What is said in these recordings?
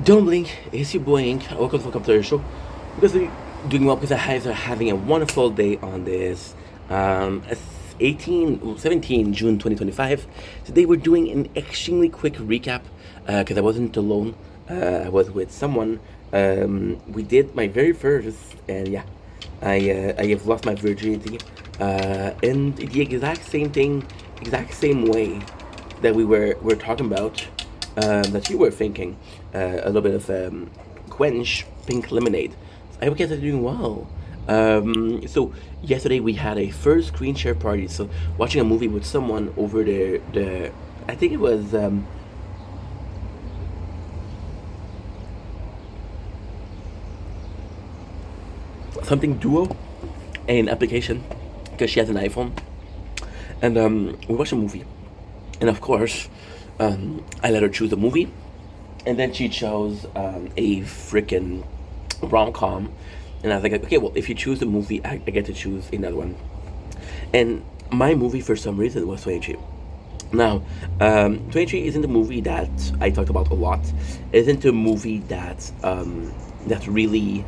Don't blink, it's your boy Ink. Welcome to the show. Because we're doing well because I guys are having a wonderful day on this 17 June 2025. Today we're doing an extremely quick recap because I wasn't alone. I was with someone. We did my very first, and yeah, I have lost my virginity in the exact same thing, exact same way that we were talking about, that you were thinking, a little bit of quench pink lemonade. I hope you guys are doing well. So yesterday we had a first screen share party. So watching a movie with someone over the I think it was something Duo, an application, because she has an iPhone, and we watched a movie, and of course, I let her choose a movie, and then she chose a freaking rom com, and I was like, okay, well, if you choose a movie, I get to choose another one, and my movie for some reason was 23. Now, 23 isn't a movie that I talked about a lot. It isn't a movie that really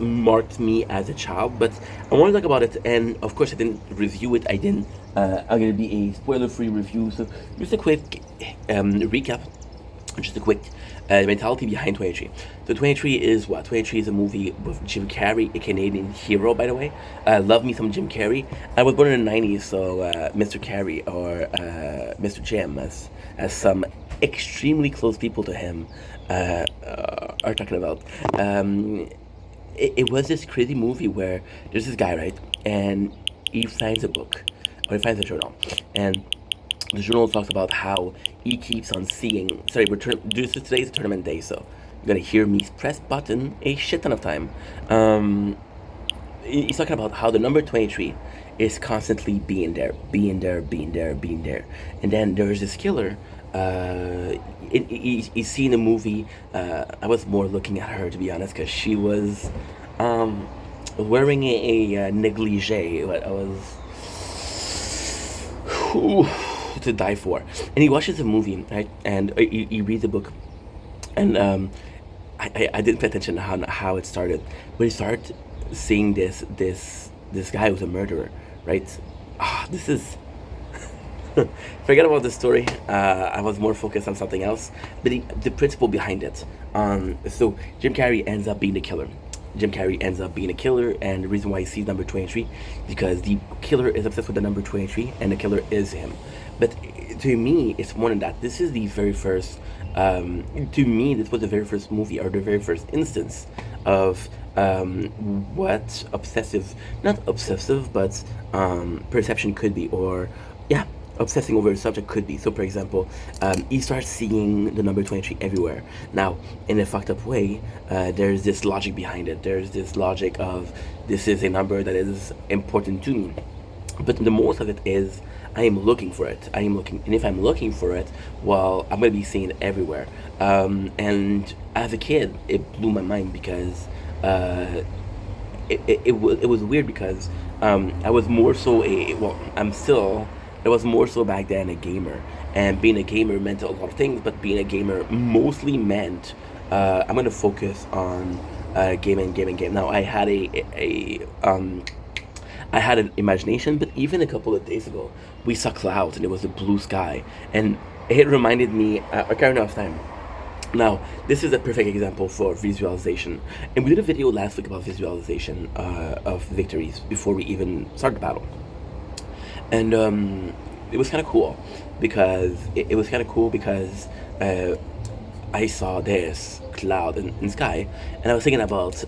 marked me as a child, but I want to talk about it. And of course, I didn't review it. I didn't. I'm gonna be a spoiler-free review. So just a quick recap, just a quick mentality behind 23. So 23 is what? 23 is a movie with Jim Carrey, a Canadian hero, by the way. Love me some Jim Carrey. I was born in the 90s, so Mr. Carrey, or Mr. Jim, as some extremely close people to him are talking about. It was this crazy movie where there's this guy, right? And he finds a book, or he finds a journal. And the journal talks about how he keeps on seeing. Sorry, today's a tournament day, so you're gonna hear me press button a shit ton of time. Um, he's talking about how the number 23 is constantly being there, being there, being there, being there. And then there's this killer. He's seen a movie. I was more looking at her, to be honest, because she was um, wearing a negligee. I was whew, to die for. And he watches the movie, right? And he reads the book. And I didn't pay attention to how it started, but he started seeing this guy who's a murderer, right? This is forget about the story. I was more focused on something else, but the principle behind it. So Jim Carrey ends up being the killer. Jim Carrey ends up being a killer, and the reason why he sees number 23 is because the killer is obsessed with the number 23, and the killer is him. But to me, it's more than that. This is the very first. To me, this was the very first movie, or the very first instance of what obsessive, not obsessive, but perception could be, or yeah, obsessing over a subject could be. So, for example, he starts seeing the number 23 everywhere. Now, in a fucked up way, there's this logic behind it. There's this logic of this is a number that is important to me. But the most of it is I am looking for it. I am looking, and if I'm looking for it, well, I'm gonna be seeing it everywhere. And as a kid, it blew my mind because uh, it was weird because I was more so a well I'm still I was more so back then a gamer, and being a gamer meant a lot of things, but being a gamer mostly meant I'm gonna focus on gaming. Now I had an imagination, but even a couple of days ago we saw clouds and it was a blue sky, and it reminded me Ocarina of Time. Now, this is a perfect example for visualization. And we did a video last week about visualization of victories before we even started the battle. And it was kind of cool because it was kind of cool because uh, I saw this cloud in sky, and I was thinking about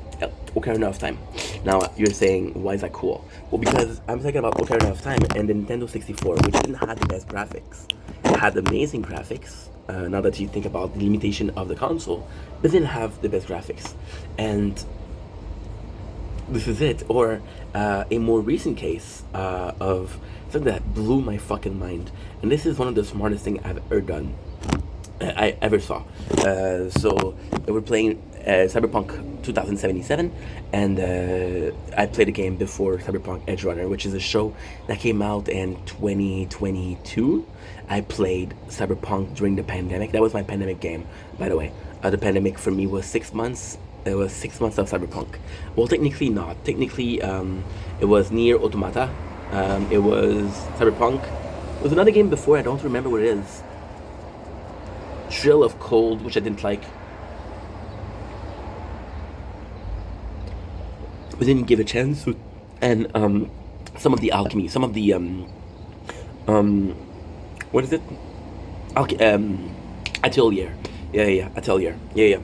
Ocarina of Time. Now you're saying, why is that cool? Well, because I'm thinking about Ocarina of Time and the Nintendo 64, which didn't have the best graphics. It had amazing graphics. Now that you think about the limitation of the console, but didn't have the best graphics, and this is it. Or a more recent case of something that blew my fucking mind, and this is one of the smartest things I've ever done. I ever saw. So we're playing Cyberpunk 2077, and I played a game before Cyberpunk Edge Runner, which is a show that came out in 2022. I played Cyberpunk during the pandemic. That was my pandemic game, by the way. The pandemic for me was 6 months. It was 6 months of Cyberpunk. Well, technically not. Technically, it was Nier Automata. It was Cyberpunk. There was another game before. I don't remember what it is. Thrill of Cold, which I didn't like. We didn't give a chance. And some of the alchemy, some of the um, what is it? Atelier. Yeah, Atelier. Yeah.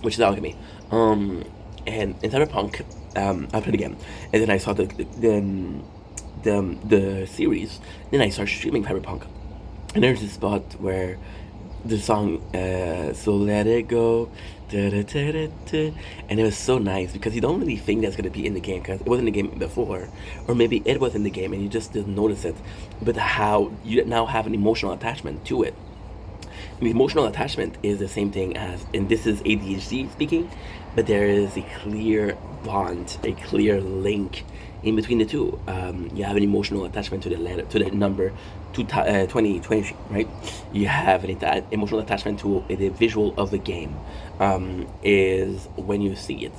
Which is alchemy. And in Cyberpunk, I played again, and then I saw the series. Then I started streaming Cyberpunk, and there's this spot where the song "So Let It Go," da, da, da, da, da, and it was so nice because you don't really think that's gonna be in the game because it wasn't in the game before, or maybe it was in the game and you just didn't notice it. But how you now have an emotional attachment to it. The emotional attachment is the same thing as, and this is ADHD speaking, but there is a clear bond, a clear link in between the two. You have an emotional attachment to the letter, to the number 2020, right? You have an emotional attachment to the visual of the game. Is when you see it,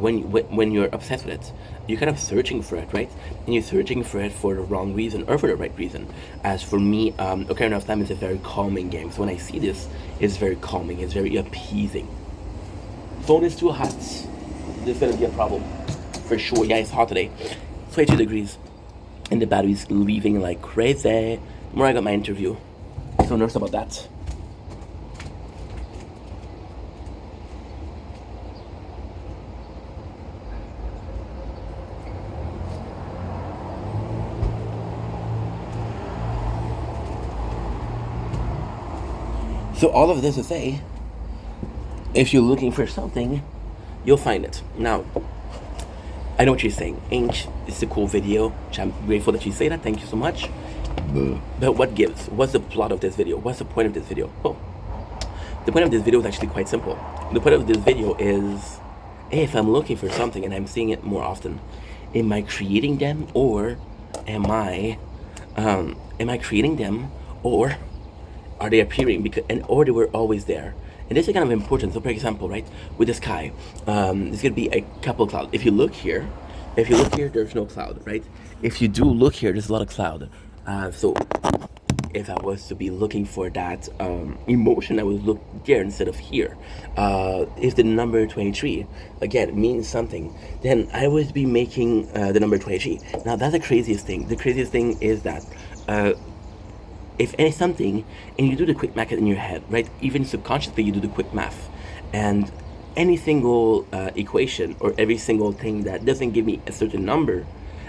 when you're obsessed with it, you're kind of searching for it, right? And you're searching for it for the wrong reason or for the right reason. As for me, Ocarina of Time is a very calming game. So when I see this, it's very calming. It's very appeasing. Phone is too hot. There's gonna be a problem for sure. Yeah, it's hot today. 22 degrees, and the battery's leaving like crazy. Tomorrow I got my interview. So nervous about that. So all of this to say, if you're looking for something, you'll find it. Now, I know what you're saying. Inch, it's a cool video, which I'm grateful that you say that. Thank you so much. But what gives? What's the plot of this video? What's the point of this video? Oh, the point of this video is actually quite simple. The point of this video is, hey, if I'm looking for something and I'm seeing it more often, am I creating them or am I creating them or are they appearing or they were always there? And this is kind of important. So for example, right, with the sky, there's gonna be a couple of clouds. If you look here, there's no cloud, right? If you do look here, there's a lot of cloud. So if I was to be looking for that emotion, I would look there instead of here. If the number 23 again means something, then I would be making the number 23. Now that's the craziest thing. The craziest thing is that if it's something and you do the quick math in your head, right? Even subconsciously, you do the quick math, and any single equation or every single thing that doesn't give me a certain number,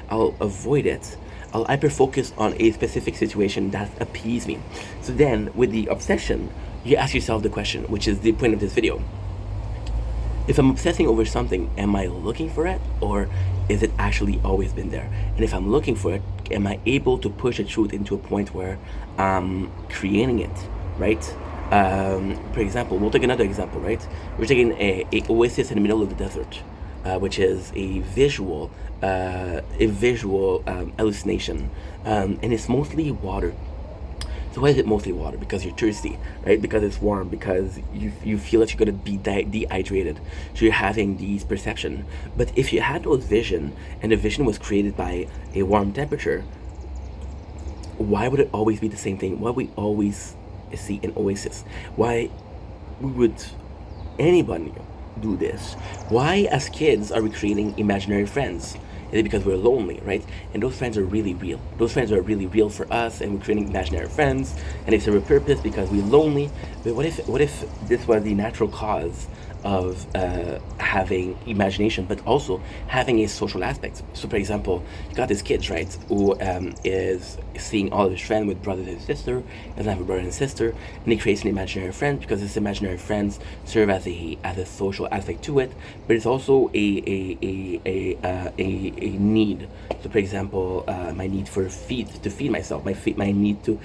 I'll avoid it. I'll hyper focus on a specific situation that appeases me. So then, with the obsession, you ask yourself the question, which is the point of this video. If I'm obsessing over something, am I looking for it or is it actually always been there? And if I'm looking for it, am I able to push the truth into a point where I'm creating it, right? For example, we'll take another example, right? We're taking a oasis in the middle of the desert, which is a visual hallucination, and it's mostly water. So why is it mostly water? Because you're thirsty, right? Because it's warm, because you feel that you're gonna be dehydrated. So you're having these perception. But if you had those vision, and the vision was created by a warm temperature, why would it always be the same thing? Why would we always see an oasis? Why would anybody do this? Why as kids are we creating imaginary friends? Is it because we're lonely, right? And those friends are really real. Those friends are really real for us, and we're creating imaginary friends, and they serve a purpose because we're lonely. But what if this was the natural cause of having imagination, but also having a social aspect? So, for example, you got this kid, right, who is seeing all of his friends with brothers and sister, doesn't have a brother and sister, and he creates an imaginary friend because his imaginary friends serve as a social aspect to it, but it's also a need. So, for example, my need to feed myself, my need to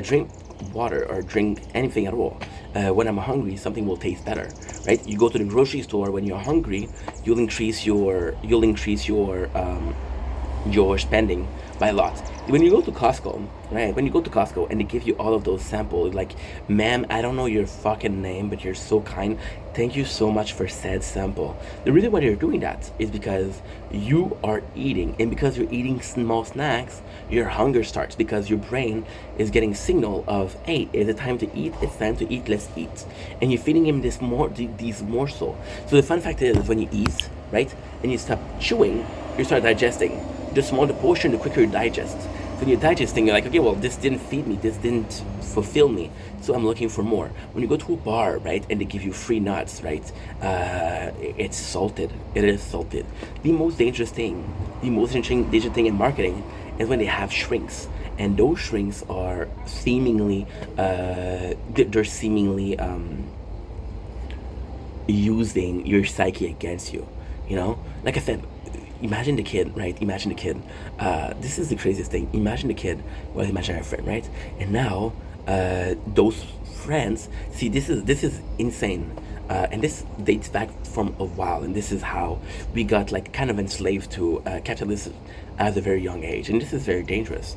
drink water or drink anything at all. When I'm hungry, something will taste better, right? You go to the grocery store when you're hungry, you'll increase your spending by a lot. when you go to Costco, right? When you go to Costco and they give you all of those samples, like, ma'am, I don't know your fucking name, but you're so kind. Thank you so much for said sample. The reason why you're doing that is because you are eating, and because you're eating small snacks, your hunger starts because your brain is getting signal of, hey, is it time to eat? It's time to eat. Let's eat, and you're feeding him these morsel. So the fun fact is, when you eat, right, and you stop chewing, you start digesting. The smaller the portion, the quicker you digest. So when you're digesting, you're like, okay, well, this didn't feed me, this didn't fulfill me, so I'm looking for more. When you go to a bar, right, and they give you free nuts, right, it's salted. It is salted. The most dangerous thing, the most dangerous thing in marketing is when they have shrinks, and those shrinks are seemingly, they're seemingly using your psyche against you. You know, like I said, imagine the kid, right? Imagine the kid. This is the craziest thing. Imagine the kid was imaginary friend, right? And now those friends. See, this is insane. And this dates back from a while, and this is how we got like kind of enslaved to capitalism at a very young age, and this is very dangerous.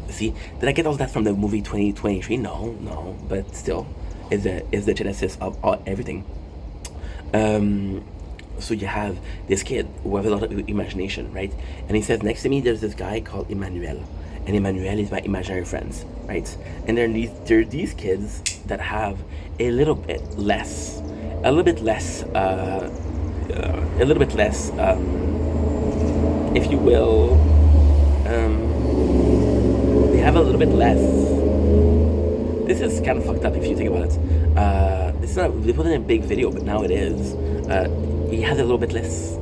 See, did I get all that from the movie 2023? No, no, but still, is the genesis of everything. Um, so you have this kid who have a lot of imagination, right? And he says, next to me, there's this guy called Emmanuel, and Emmanuel is my imaginary friends, right? And there are these kids that have a little bit less, a little bit less, a little bit less, if you will, they have a little bit less. This is kind of fucked up if you think about it. This is not, they put in a big video, but now it is. He has a little bit less